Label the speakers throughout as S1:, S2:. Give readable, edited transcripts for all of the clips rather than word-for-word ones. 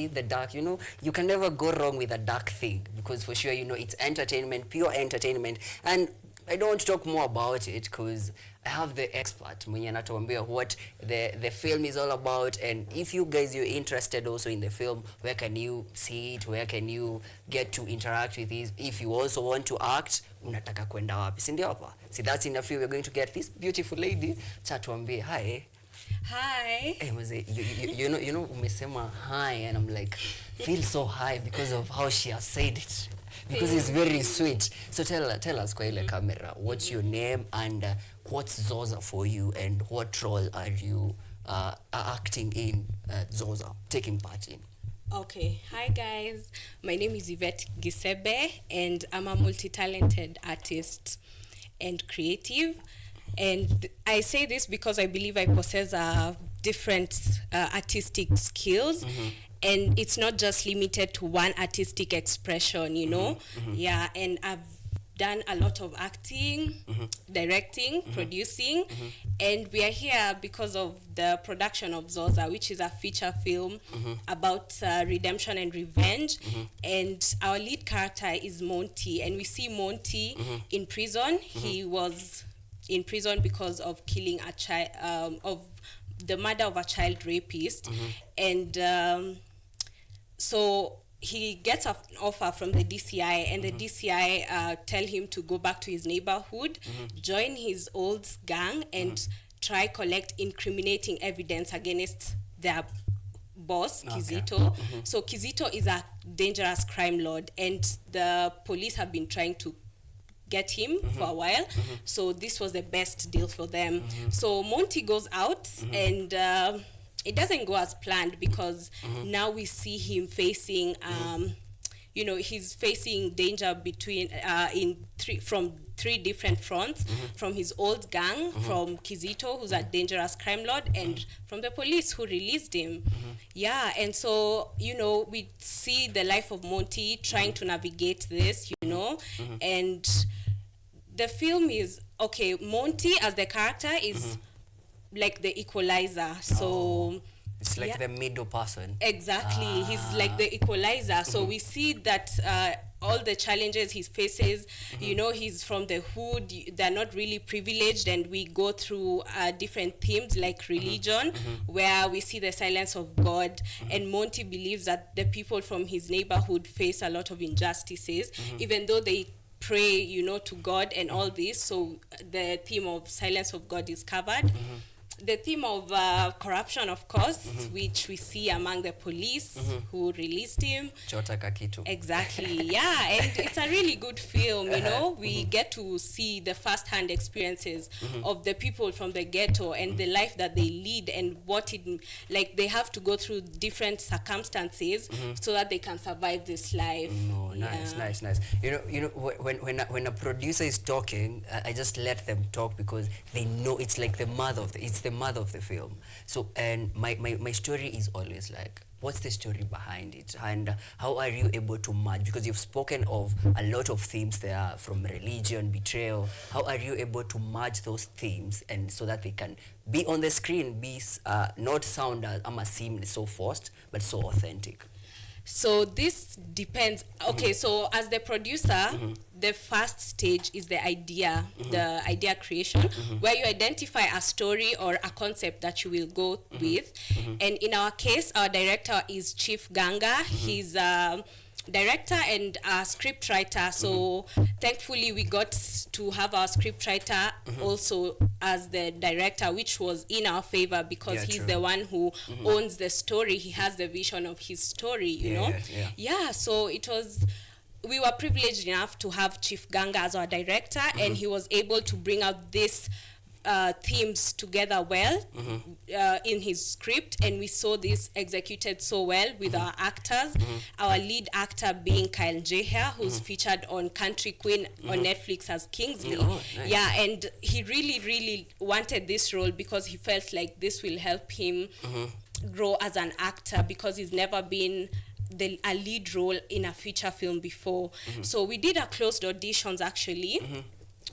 S1: comedy, the dark, you can never go wrong with a dark thing, because for sure, it's entertainment, pure entertainment. And I don't want to talk more about it because I have the expert mwenye anatuambia what the film is all about. And if you guys, you're interested also in the film, where can you see it, where can you get to interact with it? If you also want to act, unataka kwenda wapi, si ndio hapa? See, that's in a few. We're going to get this beautiful lady chatuambie hi.
S2: Hi.
S1: Hey, umesema hi, and I'm like, feel so high because of how she has said it. Because it's very sweet. So tell us kwa ile camera, what's your name and what's Zoza for you, and what role are you acting in Zoza, taking part in?
S2: Okay. Hi guys. My name is Yvette Gisebe and I'm a multi-talented artist and creative. And I say this because I believe I possess different artistic skills. And it's not just limited to one artistic expression, Yeah, and I've done a lot of acting, directing, producing, and we are here because of the production of Zoza, which is a feature film about redemption and revenge. And our lead character is Monty, and we see Monty in prison. He was in prison because of killing a child, of the murder of a child rapist, and so he gets an offer from the DCI, and the DCI tell him to go back to his neighborhood, join his old gang, and try collect incriminating evidence against their boss, Kizito. So Kizito is a dangerous crime lord, and the police have been trying to get him for a while. So this was the best deal for them. So Monty goes out, and it doesn't go as planned, because now we see him facing he's facing danger between from three different fronts, from his old gang, from Kizito, who's a dangerous crime lord, and from the police who released him. Yeah, and so we see the life of Monty trying to navigate this, and the film is Monty as the character is like the equalizer. So
S1: it's like the middle person.
S2: Exactly. He's like the equalizer. So we see that all the challenges he faces, he's from the hood, they're not really privileged, and we go through different themes like religion, where we see the silence of God, and Monty believes that the people from his neighborhood face a lot of injustices, even though they pray, to God and all this. So the theme of silence of God is covered. The theme of corruption, of course, which we see among the police who released him.
S1: Chotaka kitu.
S2: Exactly, yeah, and it's a really good film, We get to see the first-hand experiences of the people from the ghetto and the life that they lead, and what they have to go through different circumstances so that they can survive this life.
S1: Nice. When a producer is talking, I just let them talk, because they know it's like the mother of the film. So, and my story is always like, what's the story behind it, and how are you able to merge? Because you've spoken of a lot of themes there, from religion, betrayal. How are you able to merge those themes, and so that they can be on the screen, be not sound seem so forced, but so authentic?
S2: So this depends. Okay, so as the producer, the first stage is the idea, the idea creation, where you identify a story or a concept that you will go with. And in our case, our director is Chief Ganga. He's director and a script writer. So thankfully we got to have our script writer also as the director, which was in our favor, because he's the one who owns the story. He has the vision of his story, you know. So it was, we were privileged enough to have Chief Ganga as our director, and he was able to bring out this themes together well in his script, and we saw this executed so well with our actors. Our lead actor being Kyle Jeher, who's featured on Country Queen on Netflix as Kingsley. Yeah, and he really wanted this role because he felt like this will help him grow as an actor, because he's never been a lead role in a feature film before. So we did a closed auditions actually.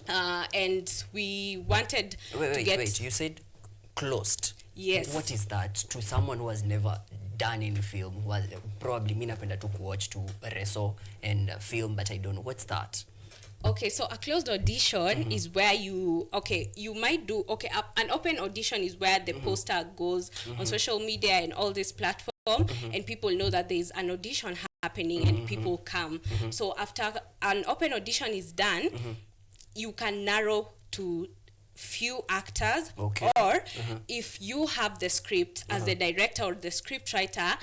S2: And we wanted to get...
S1: Wait, you said closed.
S2: Yes.
S1: What is that to someone who has never done in film? Well, probably me napenda to watch to reso and film, but I don't know. What's that?
S2: Okay, so a closed audition is where you might do an open audition is where the poster goes on social media and all this platform, and people know that there's an audition happening and people come. So after an open audition is done, you can narrow to few actors, or if you have the script as the director or the script writer,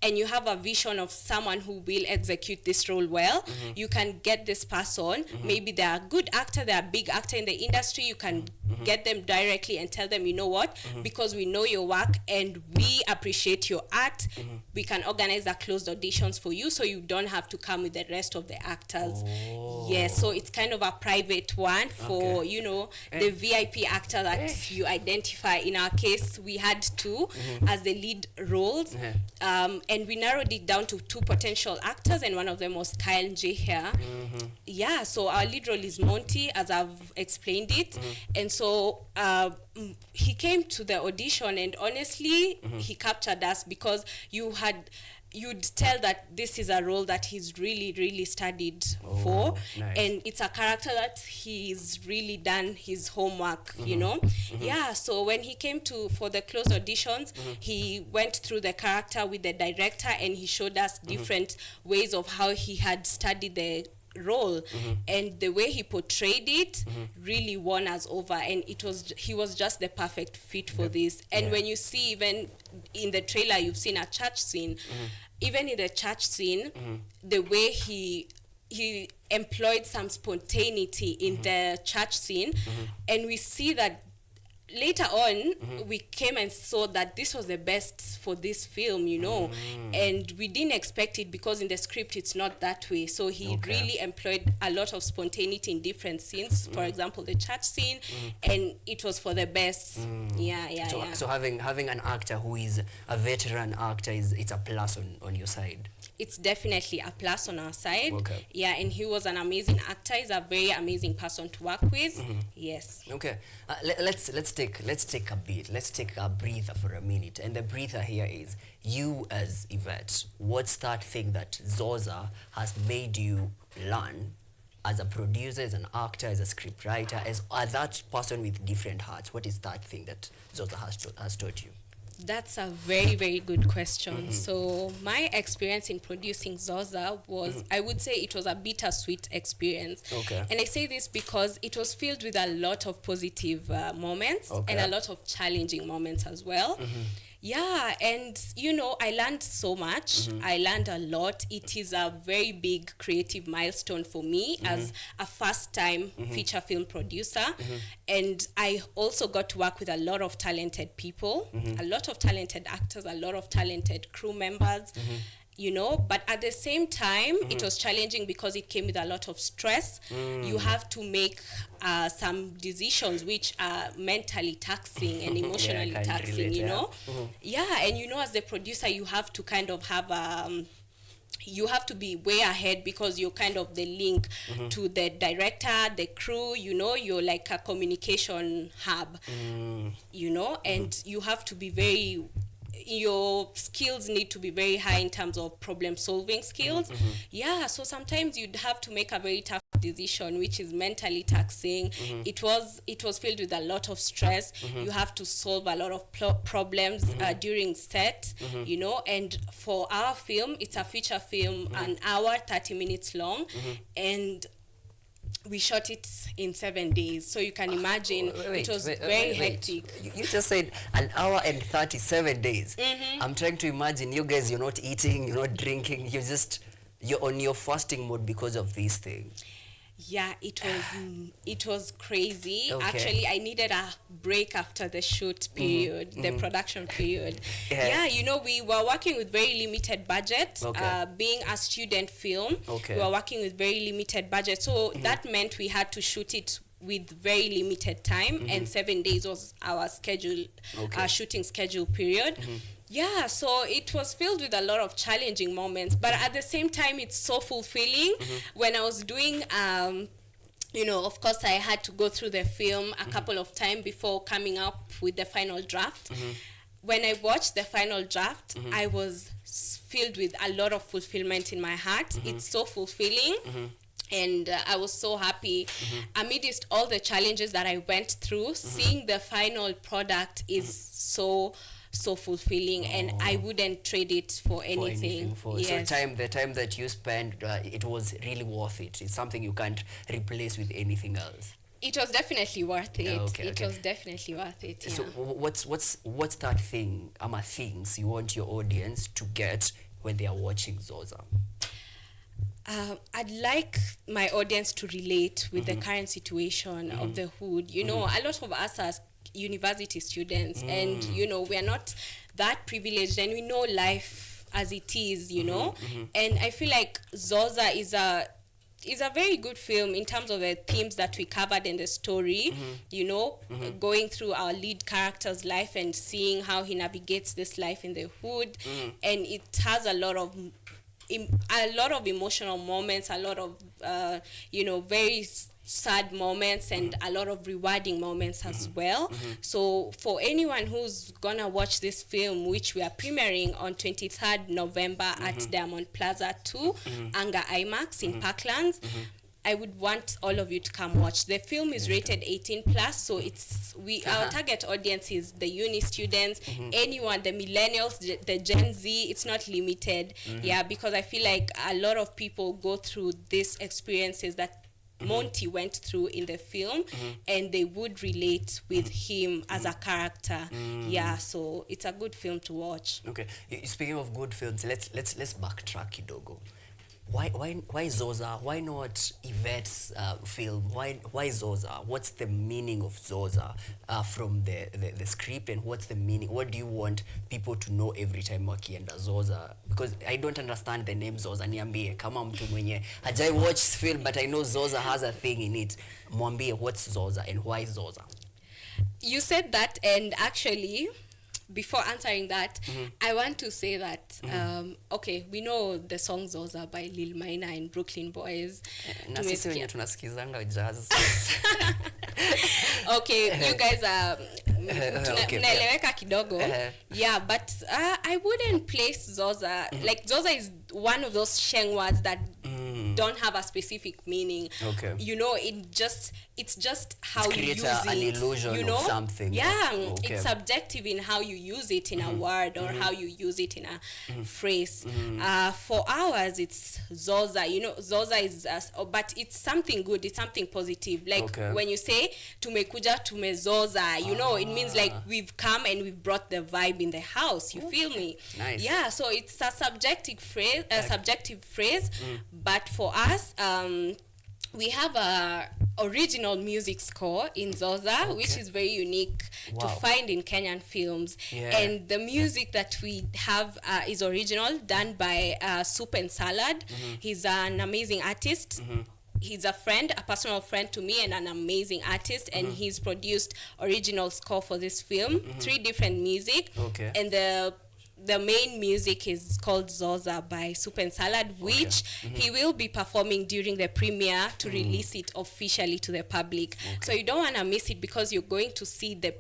S2: and you have a vision of someone who will execute this role well, you can get this person. Maybe they are a good actor, they are a big actor in the industry. You can get them directly and tell them, you know what, because we know your work and we appreciate your art, we can organize the closed auditions for you, so you don't have to come with the rest of the actors. Yes, so it's kind of a private one for the VIP actor that you identify. In our case, we had two as the lead roles. And we narrowed it down to two potential actors, and one of them was Kyle J here. Yeah, so our lead role is Monty, as I've explained it. And so he came to the audition, and honestly, he captured us, because you'd tell that this is a role that he's really, really studied for.
S1: Nice.
S2: And it's a character that he's really done his homework, Yeah, so when he came for the closed auditions, he went through the character with the director, and he showed us different ways of how he had studied the role, and the way he portrayed it really won us over, and he was just the perfect fit for this. And when you see, even in the trailer, you've seen a church scene. Even in the church scene, the way he employed some spontaneity in the church scene, and we see that later on, we came and saw that this was the best for this film, and we didn't expect it, because in the script it's not that way. So he really employed a lot of spontaneity in different scenes. For example, the church scene, and it was for the best. So
S1: having an actor who is a veteran actor it's a plus on your side.
S2: It's definitely a plus on our side.
S1: Okay.
S2: Yeah, and he was an amazing actor. He's a very amazing person to work with. Yes.
S1: Okay. Let's take a beat. Let's take a breather for a minute. And the breather here is you as Yvette. What's that thing that Zoza has made you learn as a producer, as an actor, as a scriptwriter, as that person with different hearts? What is that thing that Zoza has taught you?
S2: That's a very, very good question. So my experience in producing Zoza was, I would say it was a bittersweet experience.
S1: Okay.
S2: And I say this because it was filled with a lot of positive moments and a lot of challenging moments as well. Yeah, and I learned so much. I learned a lot. It is a very big creative milestone for me as a first-time feature film producer. And I also got to work with a lot of talented people, a lot of talented actors, a lot of talented crew members. But at the same time, it was challenging because it came with a lot of stress. You have to make some decisions which are mentally taxing and emotionally taxing, Yeah, and as the producer, you have to kind of have you have to be way ahead, because you're kind of the link to the director, the crew, you're like a communication hub, and you have to be your skills need to be very high in terms of problem solving skills. Yeah, so sometimes you'd have to make a very tough decision, which is mentally taxing. It was filled with a lot of stress. You have to solve a lot of problems during set, and for our film, it's a feature film, an hour 30 minutes long, and we shot it in 7 days. So you can imagine it was very hectic.
S1: You just said an hour and 37 days. I'm trying to imagine you guys, you're not eating, you're not drinking, you're on your fasting mode because of this thing.
S2: Yeah, it was crazy.
S1: Okay.
S2: Actually, I needed a break after the shoot period, the production period. Yeah, we were working with very limited budget. Being a student film, we were working with very limited budget. So that meant we had to shoot it with very limited time, and 7 days was our schedule, our shooting schedule period. Yeah, so it was filled with a lot of challenging moments, but at the same time, it's so fulfilling. When I was doing, of course, I had to go through the film a couple of times before coming up with the final draft. when I watched the final draft, I was filled with a lot of fulfillment in my heart. It's so fulfilling. And I was so happy. Amidst all the challenges that I went through, seeing the final product is so fulfilling, and I wouldn't trade it for anything. Yes.
S1: So the time that you spent, it was really worth it. It's something you can't replace with anything else.
S2: It was definitely worth it.
S1: It
S2: was definitely worth it. Yeah.
S1: So what's that thing, things you want your audience to get when they are watching Zoza?
S2: I'd like my audience to relate with the current situation of the hood. You know, a lot of us are university students, and you know, we are not that privileged, and we know life as it is, you know. And I feel like Zoza is a very good film in terms of the themes that we covered in the story, you know, going through our lead character's life and seeing how he navigates this life in the hood. And it has a lot of emotional moments, a lot of you know, very sad moments, and a lot of rewarding moments as well. So for anyone who's gonna watch this film, which we are premiering on 23rd November at Diamond Plaza 2 Anga IMAX in Parklands, I would want all of you to come watch. The film is rated 18 plus, so our target audience is the uni students, anyone, the millennials, the Gen Z. It's not limited, because I feel like a lot of people go through these experiences that Monty went through in the film, and they would relate with him as a character. So it's a good film to watch.
S1: Okay, speaking of good films, let's backtrack kidogo. Why Zoza? Why not Yvette's film? Why Zoza? What's the meaning of Zoza from the script, and what's the meaning? What do you want people to know every time wakienda Zoza? Because I don't understand the name Zoza. Niambie kama mtu mwenye hajai watch film, but I know Zoza has a thing in it. Mwambie, what's Zoza and why Zoza?
S2: You said that, and actually, before answering that, I want to say that, okay, we know the song Zoza by Lil Minor and Brooklyn Boys.
S1: Na sisi wenye tunasikizanga jazz.
S2: Okay, you guys are mnaeleweka kidogo. Yeah, but I wouldn't place Zoza. Like, Zoza is one of those Sheng words that don't have a specific meaning. Okay. You know, it's just how you use it. An illusion, you know, of something. Yeah, it's subjective in how you use it in a word, or how you use it in a phrase. For ours, it's Zoza. You know, Zoza is, but it's something good. It's something positive. Like when you say tumekuja tumezoza, you know, it means like we've come and we've brought the vibe in the house. You feel me? Nice. Yeah. So it's a subjective phrase. But for us, we have a original music score in Zoza, which is very unique to find in Kenyan films. And the music that we have is original, done by Soup and Salad. He's an amazing artist. He's a personal friend to me, and an amazing artist, and he's produced original score for this film, 3 different music, and the main music is called Zoza by Soup and Salad, which he will be performing during the premiere to release it officially to the public. So you don't want to miss it, because you're going to see the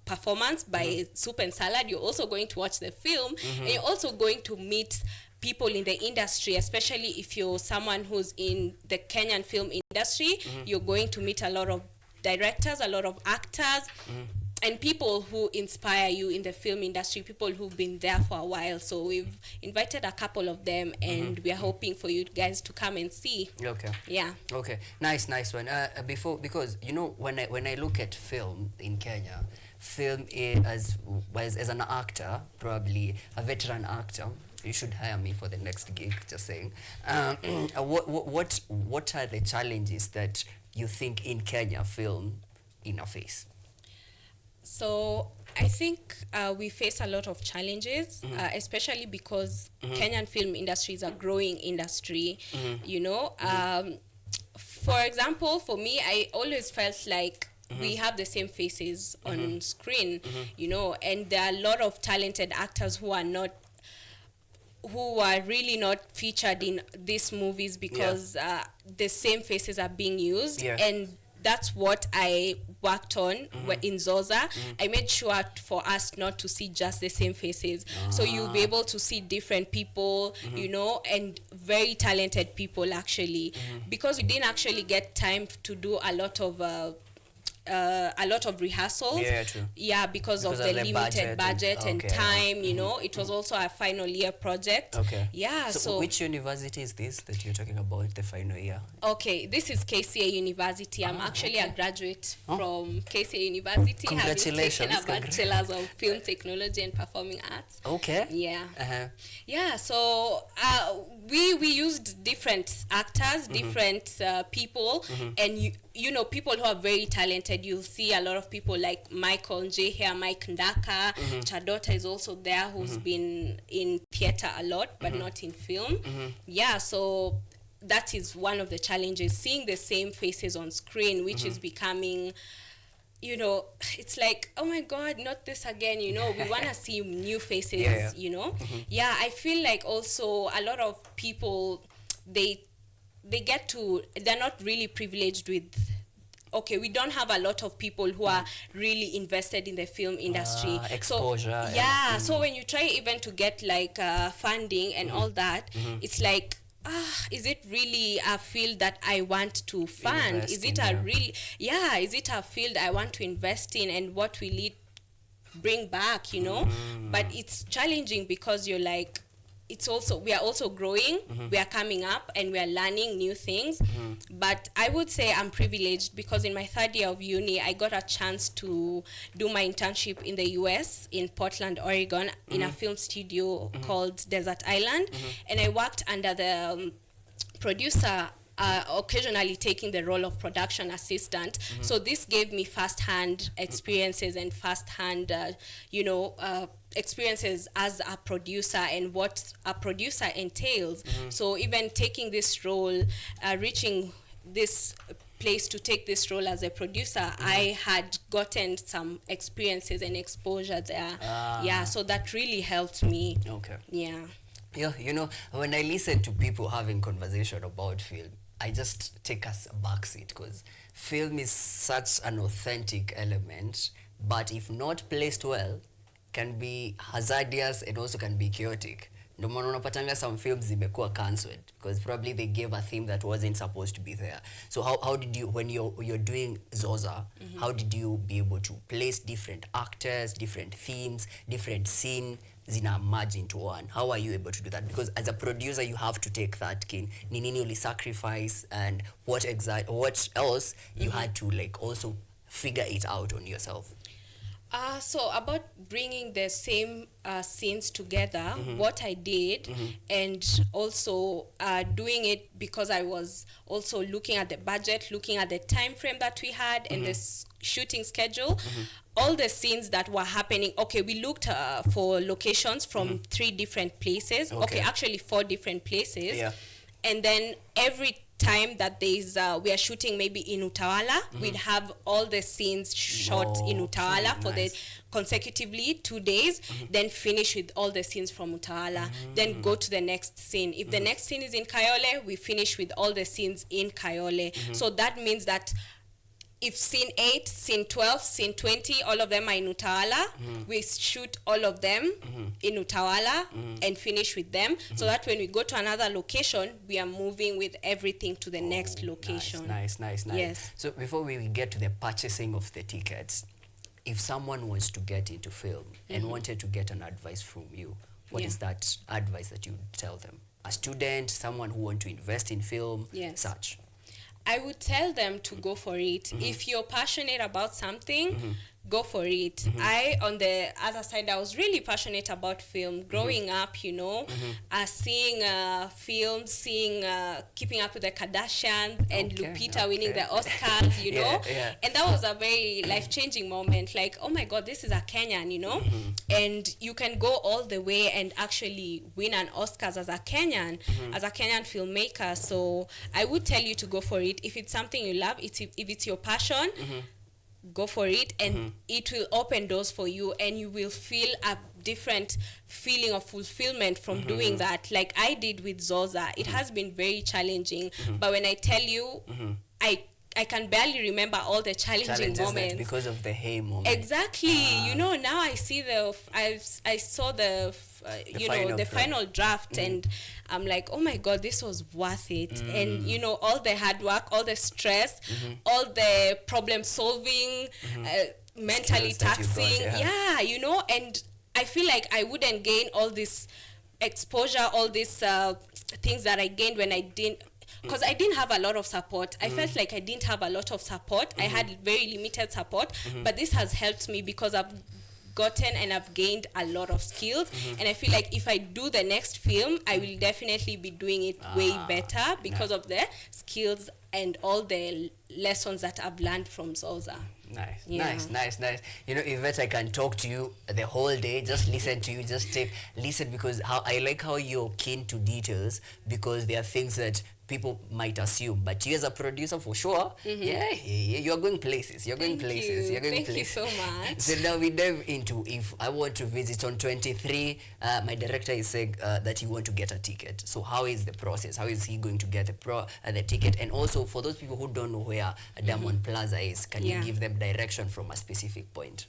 S2: performance by Soup and Salad. You're also going to watch the film, and you're also going to meet people in the industry, especially if you're someone who's in the Kenyan film industry. You're going to meet a lot of directors, a lot of actors, and people who inspire you in the film industry, people who've been there for a while. So we've invited a couple of them, and we are hoping for you guys to come and see. Okay. Yeah.
S1: Okay. Nice one. Because you know, when I look at film in Kenya, film as an actor, probably a veteran actor. You should hire me for the next gig. Just saying. What are the challenges that you think in Kenya film face?
S2: So I think we face a lot of challenges, especially because Kenyan film industry is a growing industry. You know, for example, for me, I always felt like we have the same faces on screen, you know, and there are a lot of talented actors who are really not featured in these movies because the same faces are being used, and that's what I worked on in Zoza. I made sure for us not to see just the same faces. So you'll be able to see different people, you know, and very talented people actually. Because we didn't actually get time to do a lot of rehearsals.
S1: Yeah, true.
S2: Yeah, because of the limited budget and time, you know. It was also a final year project.
S1: Okay.
S2: Yeah,
S1: so which university is this that you're talking about, the final year?
S2: Okay, this is KCA University. I'm actually a graduate from KCA University.
S1: Congratulations.
S2: Having taken a bachelor's of film technology and performing arts.
S1: Okay.
S2: Yeah. Yeah, so we used different actors, different people, and you know, people who are very talented. You'll see a lot of people like Michael J here, Mike Ndaka. Chadota is also there, who's been in theater a lot, but not in film. Yeah, so that is one of the challenges, seeing the same faces on screen, which is becoming, you know, it's like, oh my God, not this again, you know. We want to see new faces, you know. Yeah, I feel like also a lot of people, they're not really privileged with, okay, we don't have a lot of people who are really invested in the film industry.
S1: Exposure.
S2: So, so when you try even to get like funding and all that, it's like, is it really a field that I want to fund? Is it is it a field I want to invest in, and what will it bring back, you know? But it's challenging because you're like, we are also growing, we are coming up, and we are learning new things. But I would say I'm privileged because in my third year of uni, I got a chance to do my internship in the US, in Portland, Oregon, in a film studio called Desert Island. And I worked under the producer, occasionally taking the role of production assistant. So this gave me first-hand experiences and first-hand, experiences as a producer and what a producer entails. So even taking this role, reaching this place to take this role as a producer, I had gotten some experiences and exposure there. Yeah, so that really helped me.
S1: Okay.
S2: Yeah.
S1: Yeah, you know, when I listen to people having conversation about film, I just take us a backseat because film is such an authentic element, but if not placed well, can be hazardous and also can be chaotic. No maana unapatanga some films zimekuwa cancelled because probably they gave a theme that wasn't supposed to be there. So how did you, when you're doing Zoza, how did you be able to place different actors, different themes, different scene zina merge into one? How are you able to do that? Because as a producer, you have to take that kin. Ni nini uli sacrifice, and what else you had to like also figure it out on yourself?
S2: So about bringing the same scenes together, what I did, and also doing it because I was also looking at the budget, looking at the time frame that we had and the shooting schedule, all the scenes that were happening. Okay, we looked for locations from 3 different places. Okay, actually 4 different places. Yeah. And then every time that there's we are shooting maybe in Utawala, we'd have all the scenes shot in Utawala for the consecutively 2 days, then finish with all the scenes from Utawala, then go to the next scene. If the next scene is in Kayole, we finish with all the scenes in Kayole. So that means that if scene 8, scene 12, scene 20, all of them are in Utawala, we shoot all of them in Utawala and finish with them, so that when we go to another location, we are moving with everything to the next location.
S1: Nice.
S2: Yes.
S1: So before we get to the purchasing of the tickets, if someone wants to get into film and wanted to get an advice from you, what is that advice that you tell them? A student, someone who wants to invest in film, such?
S2: I would tell them to go for it. If you're passionate about something, go for it. I, on the other side, I was really passionate about film. Growing up, you know, seeing films, seeing Keeping Up with the Kardashians and Lupita winning the Oscars, you know. And that was a very life-changing moment. Like, oh my God, this is a Kenyan, you know. And you can go all the way and actually win an Oscars as a Kenyan, filmmaker. So I would tell you to go for it. If it's something you love, if it's your passion, go for it, and it will open doors for you, and you will feel a different feeling of fulfillment from doing that, like I did with Zoza. It has been very challenging, but when I tell you, I I can barely remember all the challenging moments
S1: because of the hay moment.
S2: Exactly. You know, now I see I saw the final draft, and I'm like, oh my God, this was worth it. And you know, all the hard work, all the stress, all the problem solving, mentally taxing. You know, and I feel like I wouldn't gain all this exposure, all these things that I gained when I didn't, because I didn't have a lot of support. I felt like I didn't have a lot of support. I had very limited support, but this has helped me because I've gotten and I've gained a lot of skills, and I feel like if I do the next film, I will definitely be doing it way better because of the skills and all the lessons that I've learned from Zoza.
S1: Nice. You know, Yvette, I can talk to you the whole day, just listen to you, listen, because I like how you're keen to details, because there are things that people might assume, but you as a producer, for sure, you're going places.
S2: Thank you so much.
S1: So now we dive into, if I want to visit on 23, my director is saying that he want to get a ticket. So how is the process? How is he going to get the ticket? And also, for those people who don't know where Diamond Plaza is, can you give them direction from a specific point?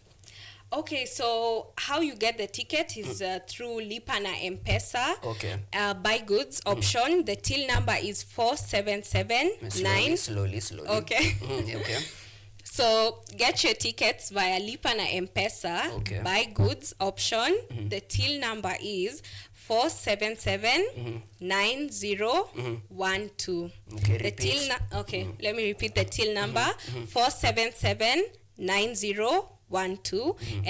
S2: Okay, so how you get the ticket is through Lipa na M-Pesa.
S1: Okay.
S2: Buy goods option. The till number is 4779.
S1: Slowly.
S2: Okay.
S1: Okay.
S2: So get your tickets via Lipa na M-Pesa.
S1: Okay.
S2: Buy goods option. The till number is 4779012.
S1: Okay,
S2: the
S1: repeat.
S2: till let me repeat the till number. 4779012. And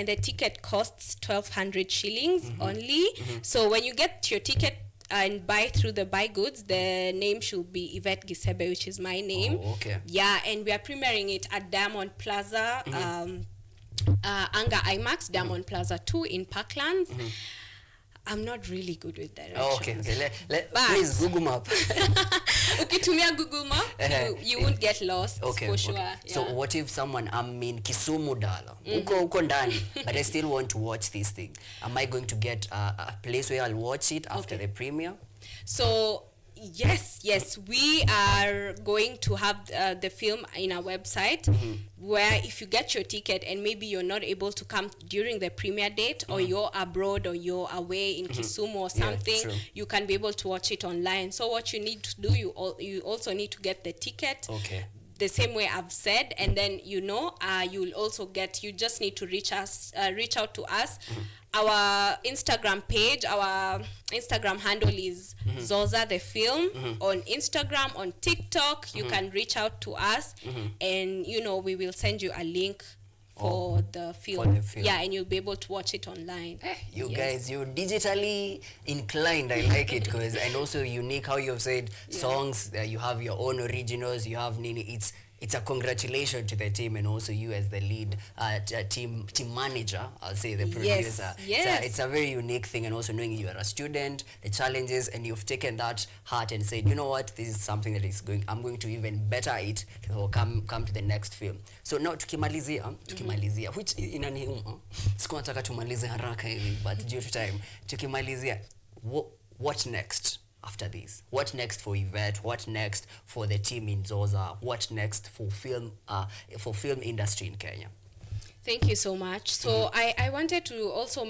S2: the ticket costs 1,200 shillings only. So when you get your ticket and buy through the buy goods, the name should be Yvette Gisebe, which is my name. Yeah, and we are premiering it at Diamond Plaza, Anga IMAX, Diamond Plaza 2 in Parklands. I'm not really good with directions.
S1: Please Google Map.
S2: Ukitumia Google Map, you won't get lost, for sure. Yeah.
S1: So what if someone, I'm in Kisumu Dala, uko ndani, but I still want to watch this thing? Am I going to get a place where I'll watch it after the premiere?
S2: So yes, we are going to have the film in our website, where if you get your ticket and maybe you're not able to come during the premiere date, or you're abroad, or you're away in Kisumu or something, you can be able to watch it online. So what you need to do, you also need to get the ticket. The same way I've said, and then you'll also you just need to reach out to us. Our Instagram page, our Instagram handle is Zoza The Film. On Instagram, on TikTok, you can reach out to us, and we will send you a link for the film. Yeah, and you'll be able to watch it online.
S1: You guys, you're digitally inclined. I like it, because and also unique how you've said songs. You have your own originals. You have Nini. It's a congratulations to the team, and also you as the lead team manager, I'll say, the producer.
S2: Yes.
S1: So it's a very unique thing, and also knowing you are a student, the challenges, and you've taken that heart and said, you know what, this is something that I'm going to even better it to come to the next film. So now tukimalizia, which inaniuma, sikuwa tumalize haraka hivi, but due to time, tukimalizia, what next? After this, what next for Yvette? What next for the team in Zoza? What next for film industry in Kenya?
S2: Thank you so much. So I wanted to also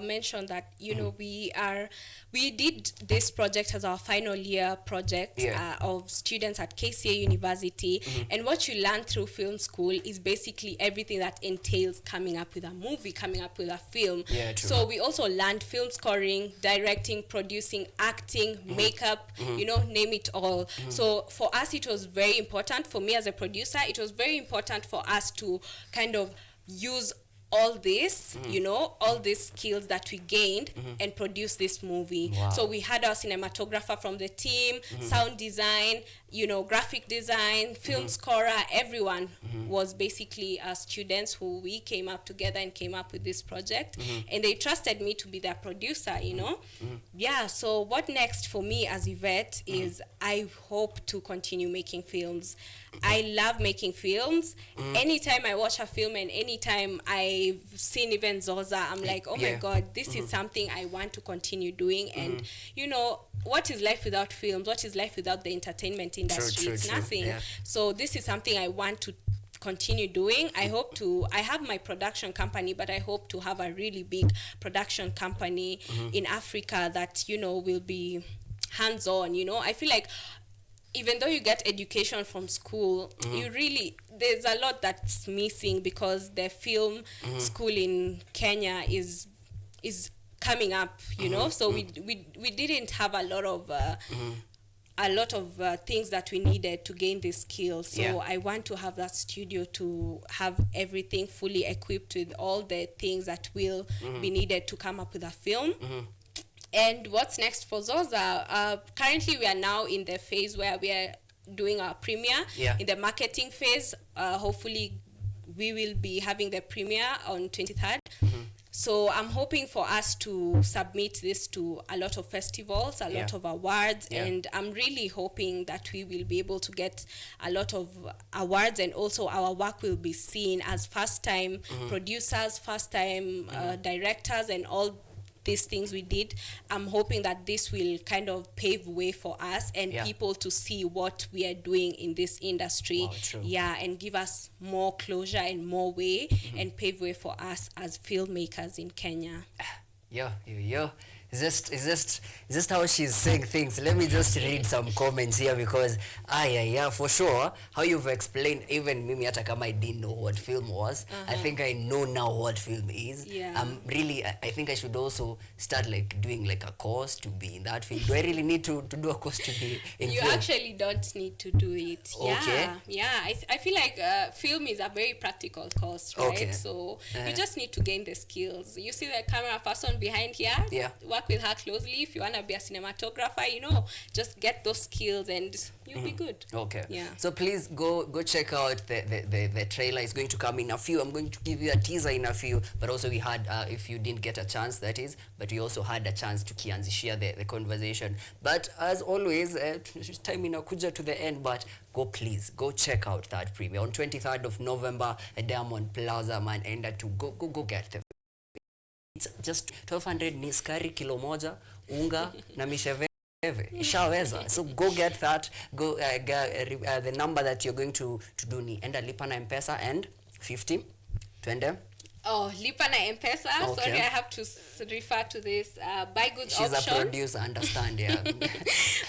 S2: mention that we did this project as our final year project of students at KCA University, and what you learn through film school is basically everything that entails coming up with a movie, coming up with a film. So we also learned film scoring, directing, producing, acting, makeup, name it all. So for us, it was very important. For me as a producer, it was very important for us to kind of use all this, all these skills that we gained and produce this movie. So we had our cinematographer from the team, sound design, graphic design, film scorer, everyone was basically students who we came up together and came up with this project. And they trusted me to be their producer, Yeah, so what next for me as Yvette is I hope to continue making films. I love making films. Anytime I watch a film and anytime I they've seen even Zoza, I'm like, oh my God, this is something I want to continue doing. And you know, what is life without films? What is life without the entertainment industry? It's nothing. So this is something I want to continue doing. I have my production company, but I hope to have a really big production company in Africa that, you know, will be hands-on. You know, I feel like even though you get education from school, there's a lot that's missing, because the film school in Kenya is coming up, you know. So we didn't have a lot of things that we needed to gain this skill. So I want to have that studio to have everything fully equipped with all the things that will be needed to come up with a film. And what's next for Zoza? Currently, we are now in the phase where we are doing our premiere. In the marketing phase, hopefully we will be having the premiere on 23rd. So I'm hoping for us to submit this to a lot of festivals, a lot of awards, and I'm really hoping that we will be able to get a lot of awards, and also our work will be seen as first-time producers, first-time directors, and all these things we did. I'm hoping that this will kind of pave way for us and people to see what we are doing in this industry. And give us more closure and more way and pave way for us as filmmakers in Kenya.
S1: Is just how she's saying things. Let me just read some comments here, because for sure how you've explained, even mimi hata kama I didn't know what film was, I think I know now what film is. I think I should also start like doing like a course to be in that film. Do I really need to do a course to be in
S2: you
S1: film?
S2: Actually don't need to do it. I feel like film is a very practical course, right? So you just need to gain the skills. You see the camera person behind here, work with her closely. If you want to be a cinematographer, you know, just get those skills and you'll be good. So please go check out the trailer. Is going to come in a few. I'm going to give you a teaser in a few, but also we had if you didn't get a chance, that is, but we also had a chance to share the conversation. But as always, time inakuja to the end, but please go check out that premiere on 23rd of November at Diamond Plaza, man. And to go get the. It's just 1200 ni skari kilo moja, unga na misheveve. Ishaweza. So go get that. Go the number that you're going to do ni enda lipa na M-Pesa and 50 twende. Oh, lipa na M-Pesa. Sorry, I have to refer to this. Buy goods option.
S1: She's a producer, understand,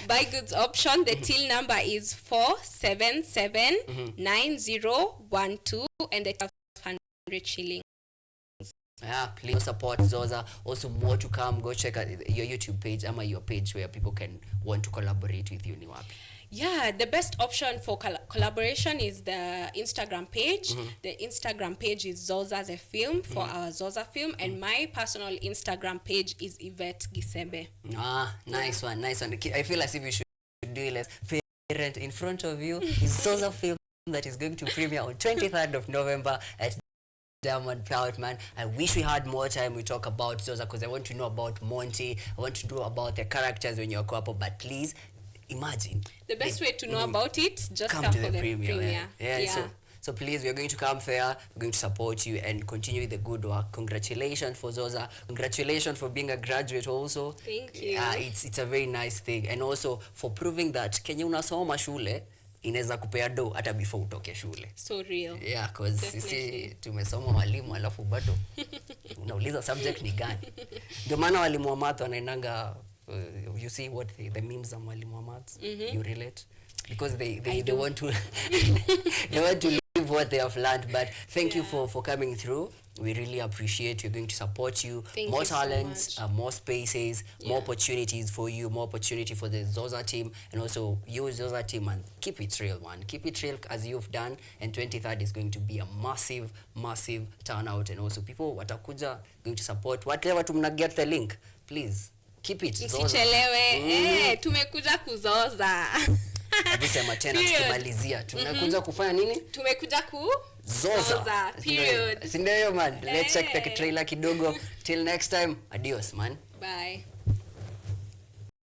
S2: Buy goods option. The till number is 4779012 and the 1200 shillings.
S1: Please support Zoza. Also, more to come. Go check out your YouTube page, your page where people can want to collaborate with you.
S2: The best option for collaboration is the Instagram page. The Instagram page is Zoza The Film for our Zoza Film, and my personal Instagram page is Yvette Gisebe.
S1: Nice one. I feel as if you should do it less. Parent in front of you is Zoza Film that is going to premiere on 23rd of November at Diamond Proud, man. I wish we had more time we talk about Zoza, because I want to know about Monty. I want to know about the characters when you're couple, but please imagine.
S2: The best way to know about it, just come
S1: to
S2: for the premiere.
S1: So please, we're going to come fair. We're going to support you and continue the good work. Congratulations for Zoza. Congratulations for being a graduate also.
S2: Thank you.
S1: It's a very nice thing. And also for proving that Kenya unasoma shule inaweza kupea do hata before utoke shule.
S2: So real.
S1: Because sisi tumesoma walimu alafu bado unauliza subject ni gani. Ndio maana walimu wa math wanaendanga you see what the memes of walimu wa math, you relate, because they want to they want to live what they have learned. But thank you for coming through. We really appreciate. We're going to support you. More talents, more spaces, more opportunities for you, more opportunity for the Zoza team, and also use Zoza team and keep it real, man. Keep it real as you've done. And 23rd is going to be a massive turnout, and also people watakuja going to support. Whatever to get the link, please keep it Zoza.
S2: Msichelewe. Tumekuja kuzoza.
S1: Adisema tena tukimalizia. Tumekuja kufanya nini?
S2: Tumekuja
S1: Zoza.
S2: Period.
S1: Sindio man. Let's check the trailer kidogo. Till next time. Adios man.
S2: Bye.